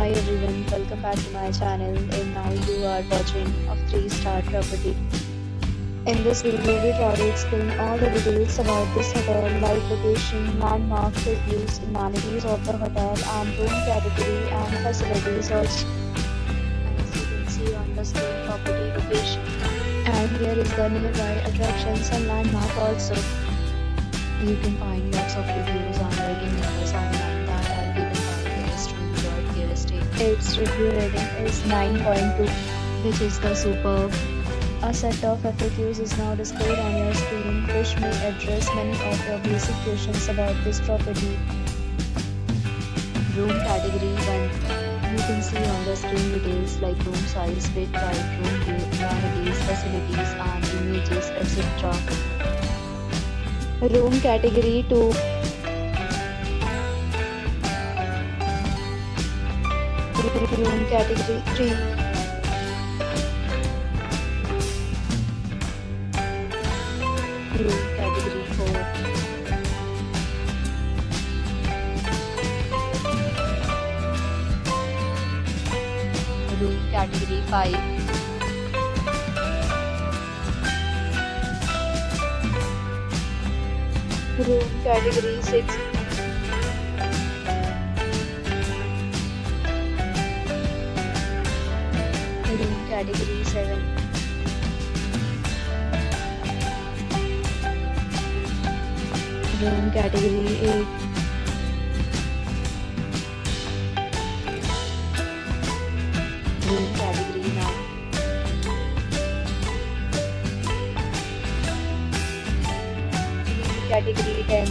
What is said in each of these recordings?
Hi everyone, welcome back to my channel and now you are watching a 3-star property. In this video, we try to explain all the details about this hotel, like location, landmarks, reviews, amenities of the hotel and room category and facilities also. As you can see on the screen, property location. And here is the nearby attractions and landmark also. You can find lots of reviews and rating numbers online that are given by the guests to enjoy their stay. Its review rating is 9.2, which is the superb. A set of FAQs is now displayed on your screen, which may address many of your basic questions about this property. Room category 1. You can see on the screen details like room size, bed type, room view, amenities, facilities, and images, etc. Room category 2. Room category 3. Room category 4. Room category 5. Room category 6. Room category 7. Room category 8. Room category 9. Room category 10.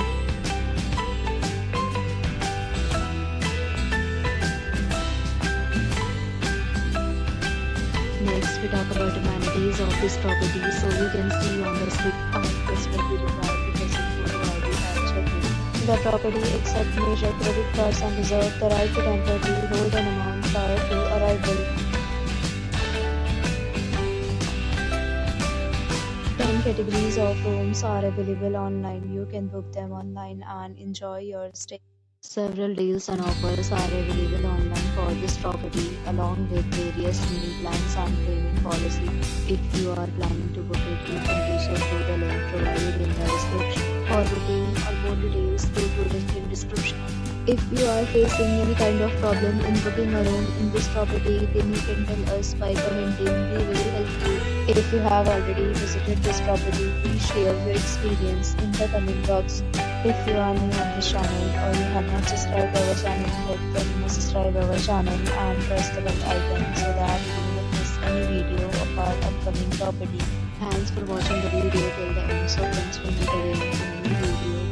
Next, we talk about amenities of this property. So you can see on the slip this will be required to present photo ID and check-in. The property accepts major credit cards and reserves the right to temporarily hold an amount prior to arrival. 10 categories of rooms are available online. You can book them online and enjoy your stay. Several deals and offers are available online for this property, along with various meal plans and payment policy. If you are planning to book it, you can do so through the link provided in the description. For booking or more details, go to link in description. If you are facing any kind of problem in booking a room in this property, then you can tell us by commenting. We will help you. If you have already visited this property, please share your experience in the comment box. If you are new on this channel or you have not subscribed our channel yet, then you must subscribe our channel and press the bell icon so that you do not miss any video of our upcoming property. Thanks for watching the video till the end. So friends, will meet again in a new video.